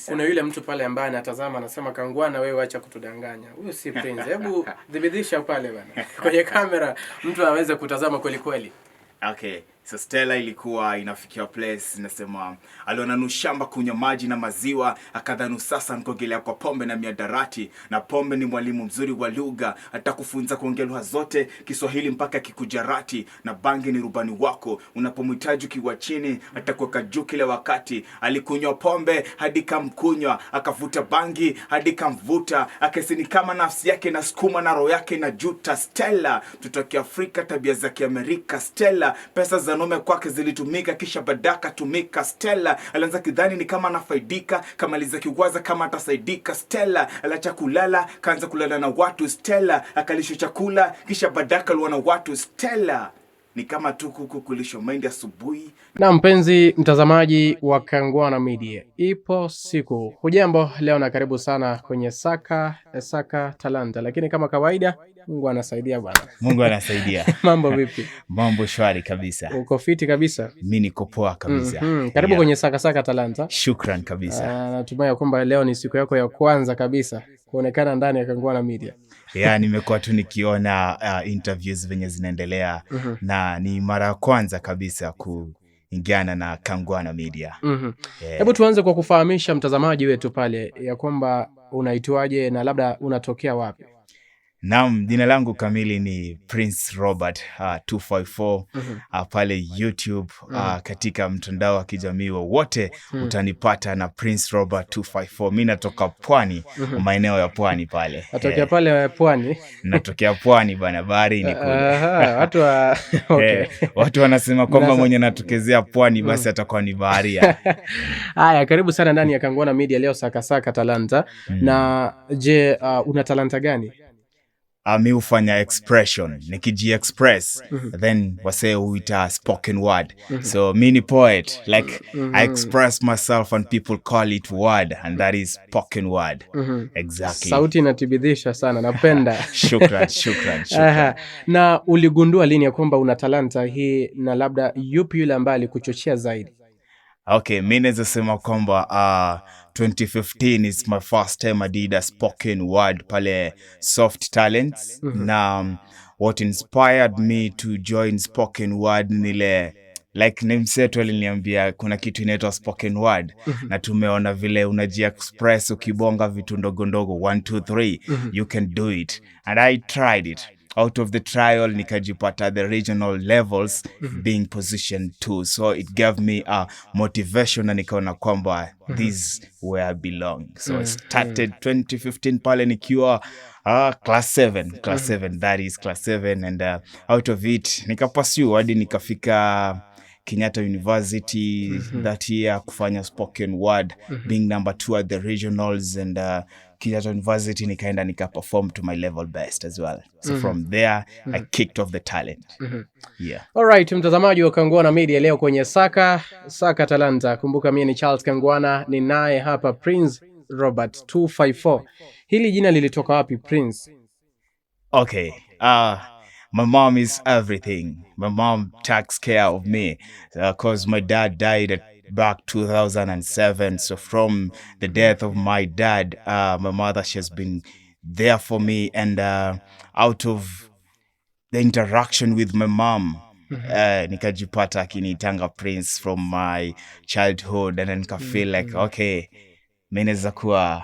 Kuna yule mtu pale ambaye anatazama anasema Kangwana, wewe acha kutudanganya. Huyu si Prince. Hebu dhibidisha pale bana. Kwenye kamera mtu aweze kutazama kweli kweli. Okay. So Stella ilikuwa inafikia place nasema aliona nushamba kunywa maji na maziwa, akadhanu sasa nikogelea kwa pombe na miadarati, na pombe ni mwalimu mzuri wa lugha, atakufunza kuongea lugha zote, Kiswahili mpaka kikujarati, na bangi ni rubani wako unapomhitaji kiwa chini, atakuweka juu kila wakati. Alikunywa pombe hadi kamkunywa, akavuta bangi hadi kamvuta, akesini kama nafsi yake na sukuma na roho yake na juta. Stella tutoki Afrika, tabia za Kiamerika. Stella pesa za nome kwake zilitumika, kisha badaka tumika. Stella alianza kidhani ni kama anafaidika, kama aliza kiwaza kama atasaidika. Stella alacha kulala, kaanza kulala na watu. Stella akalisha chakula, kisha badaka aliona watu. Stella ni kama tu kuku kulisho mahindi asubuhi. Na mpenzi mtazamaji wa Kangwana Media, ipo siku. Hujambo leo na karibu sana kwenye Saka Talanta. Lakini kama kawaida, Mungu anasaidia bwana. Mungu anasaidia. Mambo vipi? Mambo shwari kabisa. Uko fiti kabisa? Mimi niko poa kabisa. Karibu kwenye Saka Talanta. Shukran kabisa. Natumai kwamba leo ni siku yako ya kwanza kabisa kuonekana ndani ya Kangwana Media. Nimekuwa tu nikiona interviews venye zinaendelea na ni mara ya kwanza kabisa kuingiana na Kangwana Media. Hebu tuanze kwa kufahamisha mtazamaji wetu pale ya kwamba unaitwaje na labda unatokea wapi? Naam, jina langu kamili ni Prince Robert 254 pale YouTube, katika mtandao wa kijamii wote utanipata na Prince Robert 254. Mimi natoka Pwani, maeneo ya Pwani pale. Natokea pale Pwani? Natokea Pwani bana, baharini kule. Okay. Watu wanasema kwamba mwenye natokezea Pwani basi atakuwa ni baharia. Haya, karibu sana ndani ya Kangwana Media leo Saka Talanta. Na je, una talanta gani? Mi hufanya expression, nikiji express then wase huita spoken word. So mi ni poet, like I express myself and people call it word, and that is spoken word. Exactly. Sauti inatibidhisha sana, napenda. Shukran. Na uligundua lini ya kwamba una talanta hii, na labda yupi yule ambaye alikuchochea zaidi? Okay, mimi naweza sema kwamba 2015 is my first time I did a spoken word pale Soft Talents. Na what inspired me to join spoken word nile like Nemseto aliniambia kuna kitu inaitwa spoken word, na tumeona vile unaji-express ukibonga vitu ndogo ndogo 1 2 3 you can do it, and I tried it. Out of the trial nikajipata the regional levels being positioned too, so it gave me a motivation na nikaona kwamba this where I belong. So I started 2015 pale nikiwa class 7, that is class 7, and out of it nikapursue hadi nikafika Kenyatta University that year kufanya spoken word, being number 2 at the regionals, and Kenyatta University nikaenda nika-perform to my level best as well. So from there I kicked off the talent. Alright, mtazamaji wa Kangwana Media leo kwenye Saka Talanta. Kumbuka mimi ni Charles Kangwana, ni naye hapa Prince Robert 254. Hili jina lilitoka wapi Prince? Okay, my mom is everything. My mom takes care of me because my dad died back 2007. So from the death of my dad, my mother, she has been there for me. And out of the interaction with my mom, nikajipata akinitanga Prince from my childhood. And then nika feel like, okay, mimi naweza kuwa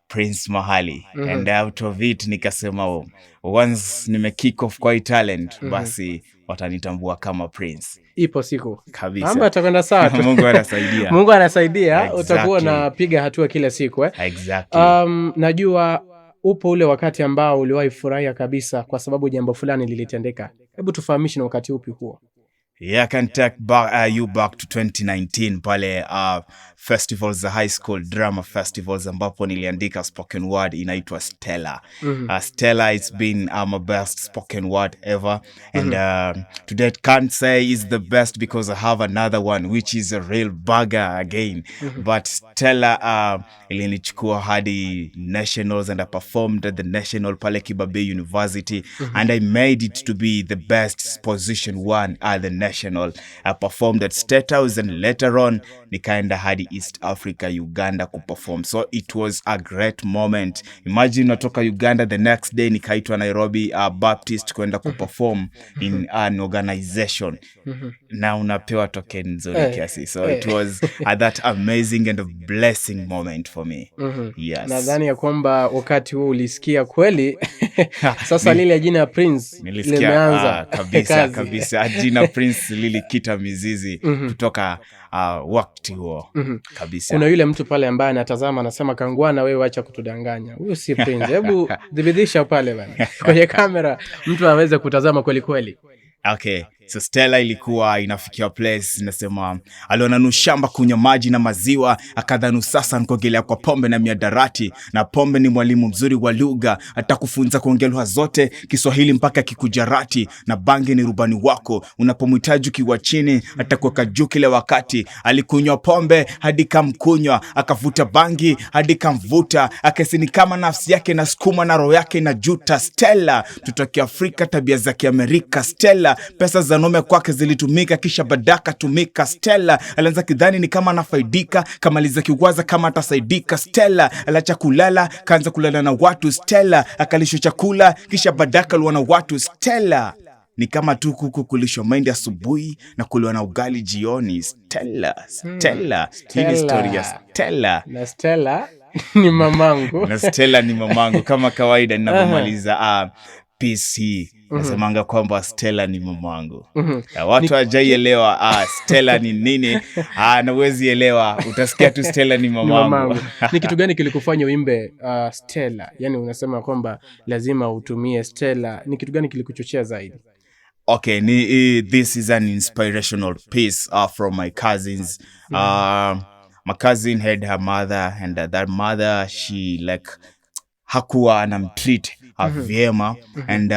Prince mahali. And out of it nikasema once nime kick off kwa talent, basi watanitambua kama Prince. Ipo siku kabisa. Mambo yatakwenda sawa tu. Mungu anasaidia. Mungu anasaidia. Exactly. Utakuwa unapiga hatua kila siku Exactly. Najua upo ule wakati ambao uliwahi furahia kabisa kwa sababu jambo fulani lilitendeka. Hebu tufahamishe na wakati upi huo? I can take you back to 2019 pale festivals za high school drama festivals ambapo niliandika spoken word inaitwa Stella. Stella, it's been my best spoken word ever, and today can't say it's the best because I have another one which is a real bugger again. But Stella ilinichukua hadi nationals, and I performed at the national pale Kibabe University, and I made it to be the best position one at the national. I performed at State House, and later on nikaenda hadi East Africa, Uganda kuperform. So it was a great moment. Imagine natoka Uganda, the next day nikaitwa Nairobi Baptist kwenda kuperform in an organization. Na unapewa token nzuri kiasi. So it was that amazing and a blessing moment for me. Yes. Nadhani ya kwamba wakati huo ulisikia kweli sasa lile jina Prince limeanza kabisa jina Prince lilikita mizizi kutoka wakati huo kabisa. Kuna yule mtu pale ambaye anatazama anasema, Kangwana wewe acha kutudanganya, huyu si Prince. Hebu dhibitisha pale bana kwenye kamera mtu aweze kutazama kweli kweli. Okay, so Stella ilikuwa inafikia place nasema aliona nushamba kunywa maji na maziwa, akadhanu sasa nkogelea kwa pombe na miadarati, na pombe ni mwalimu mzuri wa lugha, atakufunza kuongea lugha zote, Kiswahili mpaka kikujarati, na bangi ni rubani wako unapomhitaji ukiwa chini, atakuweka juu kile wakati. Alikunywa pombe hadi kamkunywa, akavuta bangi hadi kamvuta, akasini kama nafsi yake na sukuma na roho yake na juta. Stella tutoki Afrika, tabia za Kiamerika. Stella pesa za nome kwake zilitumika, kisha badaka tumika. Stella alianza kidhani ni kama anafaidika, kamaliza kiwaza kama atasaidika. Stella alacha kulala, kaanza kulala na watu. Stella akalisho chakula, kisha badaka luwa na watu. Stella ni kama tu kuku kulisho mahindi asubuhi na kuliwa na ugali jioni. Stella hii ni story ya Stella. Na Stella ni mamangu. Na Stella ni mamangu. Kama kawaida ninapomaliza piece hii nasemanga kwamba Stella ni mamangu. Watu hawajaielewa Stella ni nini, na huwezi elewa, utasikia tu Stella ni mamangu. Ni kitu gani kilikufanya uimbe Stella? Yani unasema kwamba lazima utumie Stella. Ni kitu gani kilikuchochea zaidi? Okay, this is an inspirational piece from my cousins. My cousin had her mother, and that mother, she like hakuwa anamtreat vyema, and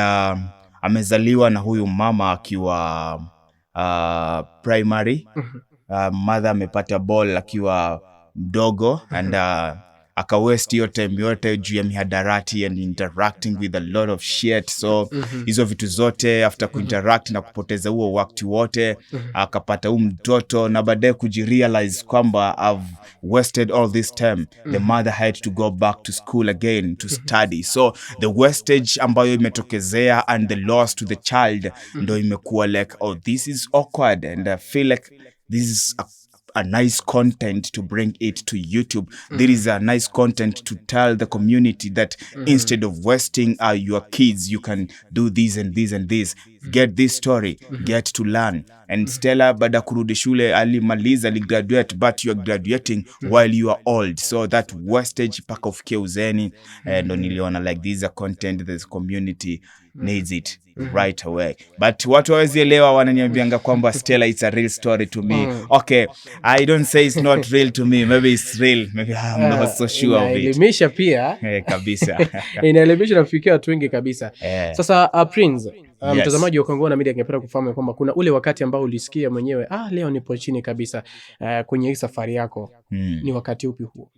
amezaliwa na huyu mama akiwa primary. Mother amepata ball akiwa mdogo, and aka waste hiyo time yote juu ya mihadarati and interacting with a lot of shit. So hizo vitu zote after kuinteract na kupoteza huo wakati wote, akapata mtoto, na baadaye kujirealize kwamba I've wasted all this time. The mother had to go back to school again to study. So the wastage ambayo imetokezea and the loss to the child ndo imekuwa like, oh, this is awkward, and I feel like this is a nice content to bring it to YouTube. There is a nice content to tell the community that instead of wasting your kids, you can do this and this and this. Get this story, get to learn. And Stella baada kurudi shule alimaliza, aligraduate, but you are graduating while you are old. So that wastage paka ufikie uzeni, ndo niliona like this is a content this community needs it right away. But watu hawezi elewa, wananiambianga kwamba Stella it's a real story to me. Okay, I don't say it's not real to me. Maybe it's real. Maybe I'm not so sure of it. Inaelimisha pia. Kabisa. Inaelimisha na kufikia watu wengi kabisa. Sasa Prince, mtazamaji wa Kangwana Media angependa kufahamu kwamba kuna ule wakati ambao ulisikia mwenyewe leo nipo chini kabisa kwenye hii safari yako. Ni wakati upi huo?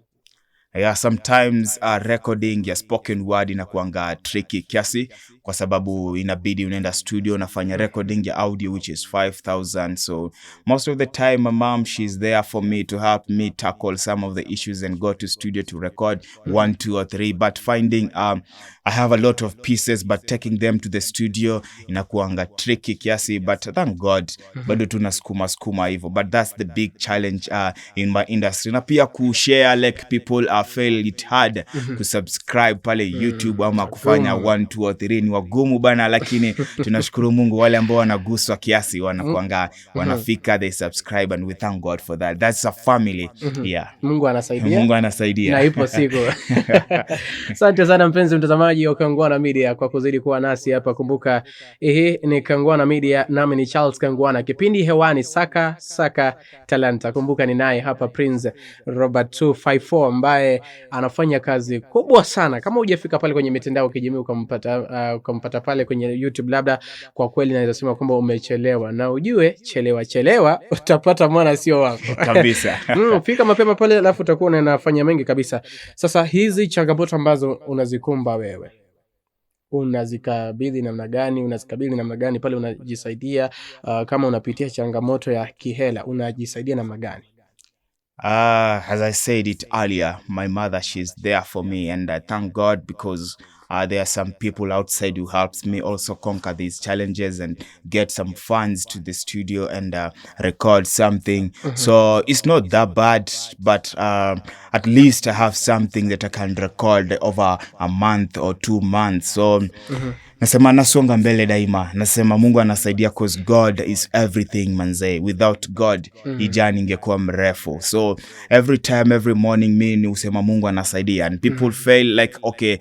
Yeah, sometimes recording ya spoken word inakuanga tricky kiasi, kwa sababu inabidi unaenda studio nafanya recording ya audio which is 5,000. So most of the time my mom, she's there for me to help me tackle some of the issues and go to studio to record 1, 2 or 3. But finding I have a lot of pieces, but taking them to the studio inakuanga tricky kiasi, but thank God bado tunasukuma hivyo. But that's the big challenge in my industry. Na pia kushare like people feel it hard kusubscribe pale YouTube ama kufanya 1, 2 or 3 ni wagumu bana, lakini tunashukuru Mungu wale ambao wanaguswa kiasi wanakuanga wanafika, they subscribe, and we thank God for that. That's a family. Yeah. Mungu anasaidia. Na ipo siku. Asante sana mpenzi mtazamaji wa Kangwana Media kwa kuzidi kuwa nasi hapa. Kumbuka ni Kangwana Media, nami ni Charles Kangwana. Kipindi hewani Saka Talanta. Kumbuka ni naye hapa Prince Robert 254 ambaye anafanya kazi kubwa sana. Kama hujafika pale kwenye mitandao kijamii ukampata pale kwenye YouTube, labda kwa kweli naweza sema kwamba umechelewa, na ujue chelewa utapata mwana sio wako kabisa. Fika mapema pale, alafu utakuwa unafanya mengi kabisa. Sasa hizi changamoto ambazo unazikumba wewe, unazikabili namna gani pale unajisaidia? Kama unapitia changamoto ya kihela unajisaidia namna gani? As I said it earlier, my mother, she's there for me, and I thank God because there are some people outside who helps me also conquer these challenges and get some funds to the studio and record something. So it's not that bad, but at least I have something that I can record over a month or 2 months. So nasema nasonga mbele daima, nasema Mungu anasaidia cause God is everything manze. Without God hii jani ingekuwa mrefu. So every time, every morning mi usema Mungu anasaidia, and people feel like okay,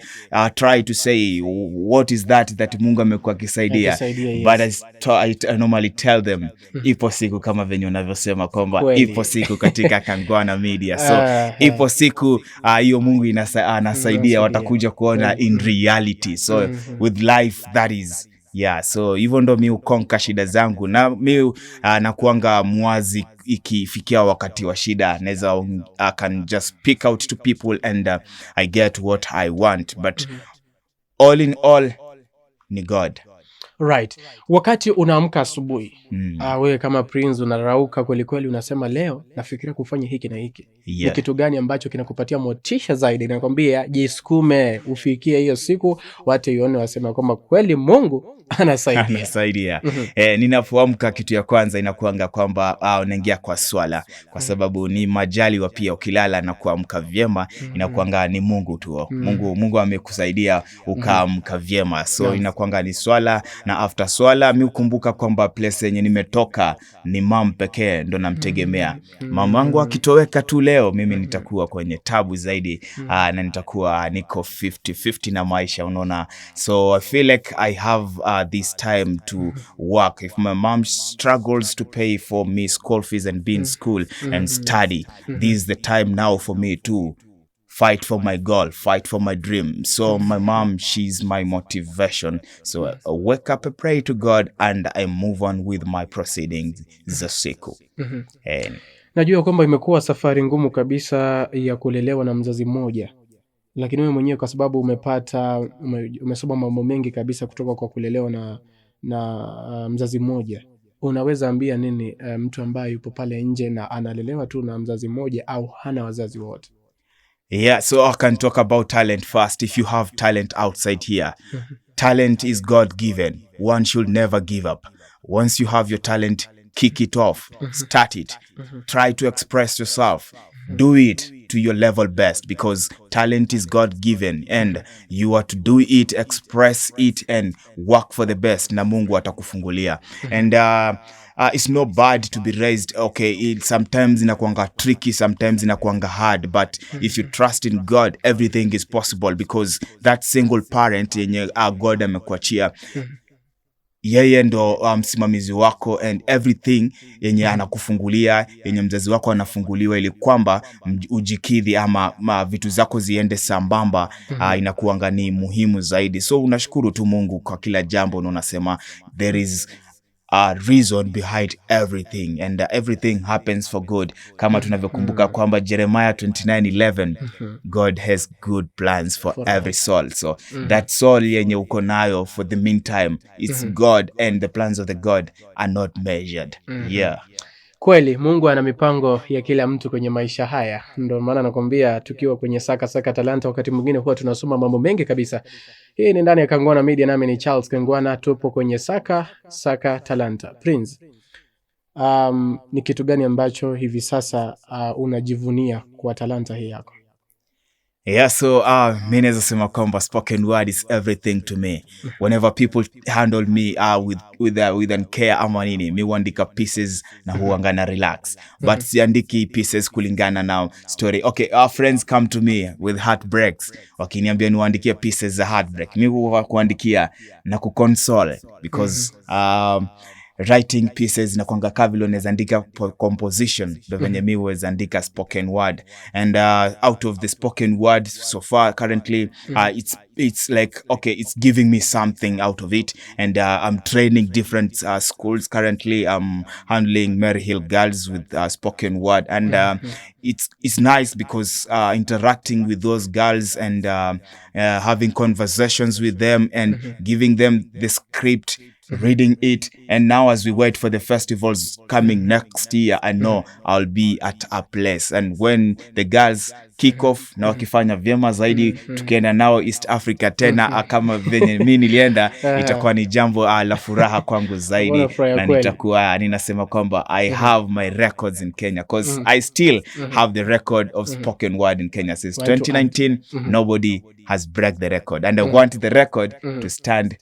try to say what is that Mungu amekuwa akisaidia, but I normally tell them ipo siku, kama venye unavyosema kwamba ipo siku katika Kangwana Media. So ipo siku hiyo Mungu anasaidia, watakuja kuona in reality. So with life that is, yeah, so hivyo ndo mi ukonka shida zangu, na mi nakuanga mwazi ikifikia wakati wa shida, neza I can just speak out to people and I get what I want, but all in all ni God. Right. Wakati unaamka asubuhi, wewe kama Prince unarauka kweli kweli, unasema leo nafikiria kufanya hiki na hiki. Ni kitu gani ambacho kinakupatia motisha zaidi, nakwambia jisukume ufikie hiyo siku, watu ione wasema kwamba kweli Mungu anasaidia. Ninapoamka kitu ya kwanza inakuanga kwamba unaingia kwa swala, kwa sababu ni majaliwa pia ukilala na kuamka vyema, inakuanga ni Mungu tu. Mungu amekusaidia ukaamka vyema. So inakuanga ni swala, na after swala mi ukumbuka kwamba place yenye nimetoka ni mam pekee ndo namtegemea. Mamangu akitoweka tu leo, mimi nitakuwa kwenye tabu zaidi, na nitakuwa niko 50-50 na maisha, unaona. So I feel like I have this time to work. If my mom struggles to pay for me school fees and be in school and study, this is the time now for me to fight for my goal, fight for my dream. So my mom, she's my motivation. So I wake up, I pray to God, and I move on with my proceedings za siku. Najua kwamba imekuwa safari ngumu kabisa ya kulelewa na mzazi mmoja, lakini wewe mwenyewe kwa sababu umesoma mambo mengi kabisa kutoka kwa kulelewa na mzazi mmoja, unaweza ambia nini mtu ambaye yupo pale nje na analelewa tu na mzazi mmoja au hana wazazi wote? Yeah, so I can talk about talent first. If you have talent outside here, talent is God-given. One should never give up. Once you have your talent, kick it off, start it, try to express yourself, do it to your level best, because talent is God-given and you are to do it, express it and work for the best, na Mungu atakufungulia. And it's not bad to be raised, okay, sometimes inakuanga tricky, sometimes inakuanga hard, but if you trust in God, everything is possible, because that single parent yenye God amekuachia, yeye ndo msimamizi wako, and everything yenye anakufungulia, yenye mzazi wako anafunguliwa, ili kwamba ujikidhi ama vitu zako ziende sambamba, inakuanga ni muhimu zaidi. So unashukuru tu Mungu kwa kila jambo, na unasema there is a reason behind everything, and everything happens for good, kama tunavyokumbuka kwamba Jeremiah 29:11, God has good plans for every soul. So that soul yenye uko nayo, for the meantime, it's God, and the plans of the God are not measured. Yeah. Kweli Mungu ana mipango ya kila mtu kwenye maisha haya. Ndio maana nakwambia tukiwa kwenye saka talanta, wakati mwingine huwa tunasoma mambo mengi kabisa. Hii ni ndani ya Kangwana Media, nami ni Charles Kangwana, tupo kwenye saka talanta. Prince, ni kitu gani ambacho hivi sasa unajivunia kwa talanta hii yako? Yeah, so mi naweza sema kwamba spoken word is everything to me. Whenever people handle me with care ama nini, mi huandika pieces na huanga na relax. But siandiki pieces kulingana na story. Okay, our friends come to me with heartbreaks, wakiniambia niwaandikie pieces za heartbreak. Mi huwa kuandikia na kukonsole, because writing pieces na kuanga kavilo nezandika composition, ndo venye mi huweza andika spoken word. And out of the spoken word so far currently, it's like, okay, it's giving me something out of it. And I'm training different schools currently. I'm handling Mary Hill girls with spoken word, and it's nice because interacting with those girls and having conversations with them and giving them the script reading it, and now as we wait for the festivals coming next year, I know I'll be at a place, and when the girls kick off na wakifanya vyema zaidi, tukienda nao East Africa tena kama venye mimi nilienda, itakuwa ni jambo la furaha kwangu zaidi, na nitakuwa ninasema kwamba I have my records in Kenya, because I still have the record of spoken word in Kenya since 2019. Nobody has break the record, and I want the record to stand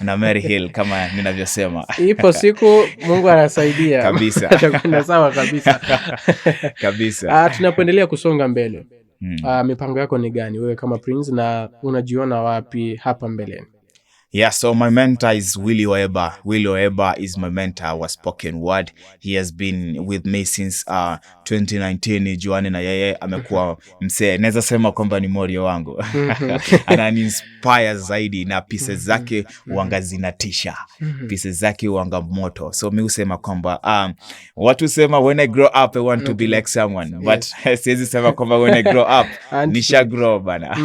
na Mary Hill kama ninavyosema. Ipo siku Mungu anasaidia kabisa. Atakwenda sawa kabisa. Kabisa. Tunapoendelea kusonga mbele, mipango yako ni gani wewe kama Prince, na unajiona wapi hapa mbeleni? Yeah, so my mentor is Willy Oeba. Willy Oeba is my mentor wa spoken word. He has been with me since 2019. Juani na yeye amekuwa msee, naweza sema kwamba ni morio wangu. Anani inspire zaidi, na pieces zake wanga zinatisha. Pieces zake wanga moto. So mi husema kwamba watu sema when I grow up I want to be like someone, but siwezi sema kwamba when I grow up nisha grow bana.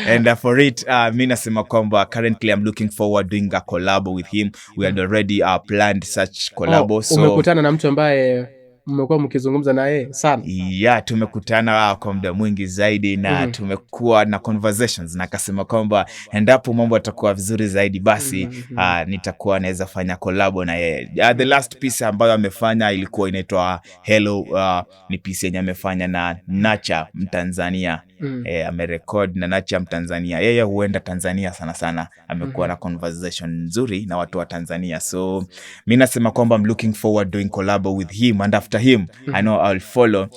And for it mi nasema kwamba currently I'm looking forward doing a collab with him. We had already planned such collab. So umekutana na mtu ambaye mmekuwa mkizungumza naye sana? Yeah, tumekutana kwa muda mwingi zaidi, na tumekuwa na conversations, na akasema kwamba endapo mambo yatakuwa vizuri zaidi, basi nitakuwa naweza fanya collab na yeye. The last piece ambayo amefanya ilikuwa inaitwa Hello, ni piece yenye amefanya na Nacha Mtanzania. Amerecord na Nacha Mtanzania. Yeye huenda Tanzania sana sana. Amekuwa na conversation nzuri na watu wa Tanzania. So mimi nasema kwamba I'm looking forward doing collab with him, and after him I know I'll follow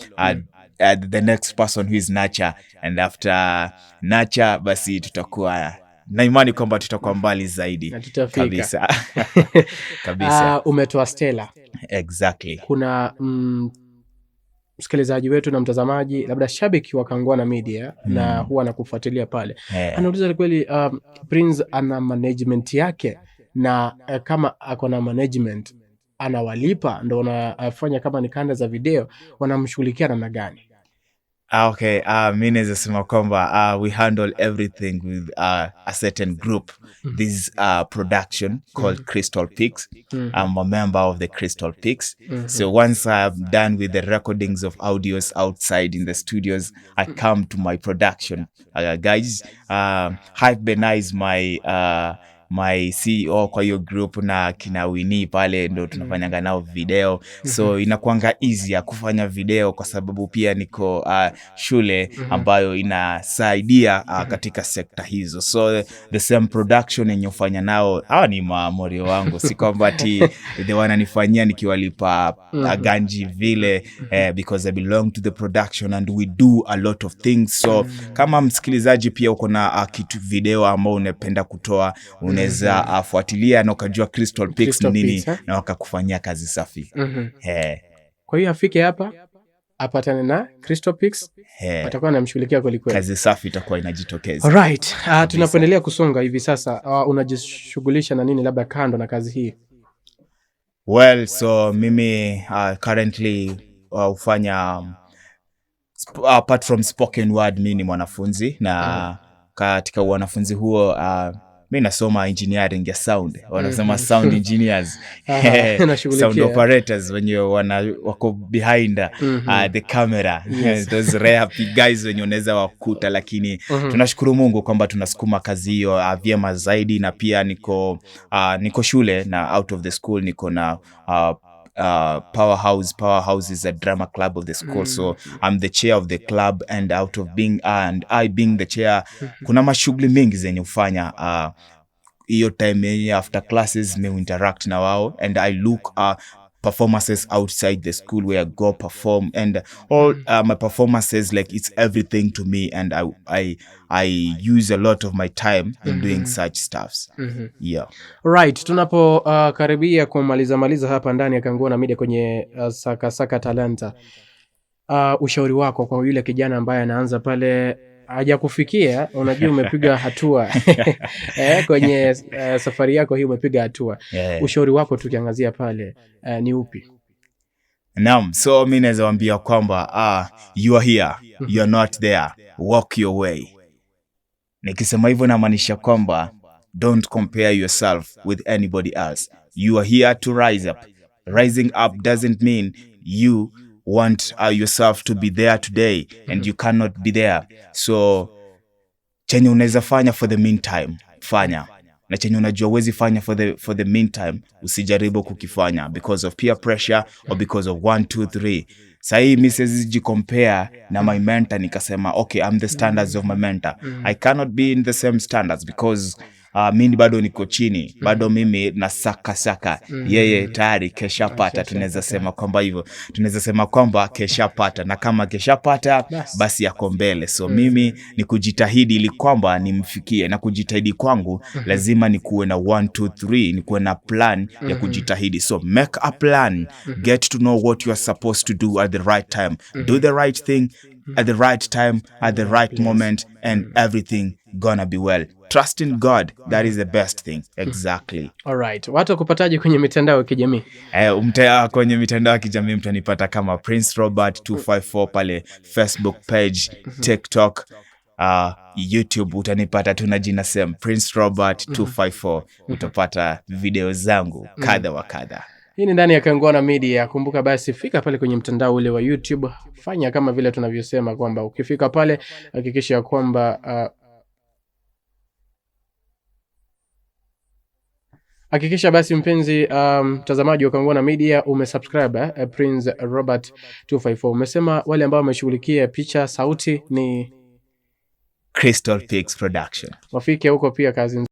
the next person who is Nacha, and after Nacha basi tutakuwa na imani kwamba tutakuwa mbali zaidi kabisa. Kabisa. Umetoa Stella. Exactly. Kuna msikilizaji wetu na mtazamaji, labda shabiki wa Kangwana Media na huwa anakufuatilia pale, anauliza kweli Prince ana management yake, na kama ako na management anawalipa, ndo unafanya kama ni kanda za video, wanamshughulikia namna gani? Okay, mimi naweza sema kwamba we handle everything with a certain group. This production called Crystal Peaks. I'm a member of the Crystal Peaks. So once I'm done with the recordings of audios outside in the studios, I come to my production. Guys, Hype Bena is my CEO kwa hiyo group, na kina Winnie pale ndo tunafanyanga nao video. So inakuanga easy ya kufanya video, kwa sababu pia niko shule ambayo inasaidia katika sekta hizo. So the same production yenye ufanya nao, hawa ni mamorio wangu. Si kwamba ati the wananifanyia nikiwalipa ganji vile, because I belong to the production and we do a lot of things. So kama msikilizaji pia uko na kitu video ambao unapenda kutoa, unaweza fuatilia na ukajua Crystal Peaks ni nini, na wakakufanyia kazi safi. Kwa hiyo afike hapa apatane na Crystal Peaks, atakuwa anamshughulikia kweli kweli. Kazi safi itakuwa inajitokeza. Alright, tunapoendelea kusonga hivi sasa, unajishughulisha na nini labda kando na kazi hii? Well, so mimi currently ufanya apart from spoken word, mimi ni mwanafunzi, na katika wanafunzi huo mimi nasoma engineering ya sound. Wanasema sound engineers, sound operators, wenye wako behind the camera. Those rare guys wenye unaweza wakuta, lakini tunashukuru Mungu kwamba tunasukuma kazi hiyo vyema zaidi. Na pia niko shule, na out of the school niko na Powerhouse is a drama club of the school. So I'm the chair of the club, and out of being I being the chair, kuna mashughuli mingi zenye ufanya hiyo time after classes. Me interact na wao, and I look performances outside the school where I go perform, and all my performances, like, it's everything to me, and I use a lot of my time in doing such stuffs. Yeah. Right, tunapo karibia kumaliza hapa ndani ya Kangwana Media kwenye saka talanta, ushauri wako kwa yule kijana ambaye anaanza pale, haja kufikia, unajua umepiga hatua kwenye safari yako hii umepiga hatua. Ushauri wako tukiangazia pale ni upi? Naam, so mimi naweza waambia kwamba you are here, you are not there, walk your way. Nikisema hivyo namaanisha kwamba Don't compare yourself with anybody else. You are here to rise up. Rising up doesn't mean you want yourself to be there today and you cannot be there. So chenye unaweza fanya for the meantime, fanya. Na chenye unajua huwezi fanya for the meantime, usijaribu kukifanya because of peer pressure or because of 1 2 3. Sahi mimi siwezi compare na my mentor nikasema okay, I'm the standards of my mentor. I cannot be in the same standards because mimi bado niko chini, bado mimi na saka yeye tayari keshapata. Tunaweza sema kwamba hivyo, tunaweza sema kwamba keshapata, na kama keshapata basi yako mbele. So mimi ni kujitahidi ili kwamba nimfikie, na kujitahidi kwangu lazima nikuwe na 1 2 3, nikuwe na plan ya kujitahidi. So make a plan, get to know what you are supposed to do at the right time, do the right thing at the right time, at the right moment, and everything gonna be well. Trust in God, that is the best thing. Exactly. All right. Watu wakupataje kwenye mitandao ya kijamii? Kwenye mitandao ya kijamii mtanipata kama Prince Robert 254 pale Facebook page, TikTok, YouTube utanipata tuna jina same Prince Robert 254. Utapata video zangu kadha wa kadha. Hii ni ndani ya Kangwana Media. Kumbuka basi fika pale kwenye mtandao ule wa YouTube. Fanya kama vile tunavyosema kwamba ukifika pale hakikisha kwamba hakikisha basi mpenzi mtazamaji wa Kangwana Media umesubscribe Prince Robert 254. Umesema wale ambao wameshughulikia picha sauti ni Crystal Pics Production. Wafike huko pia kazi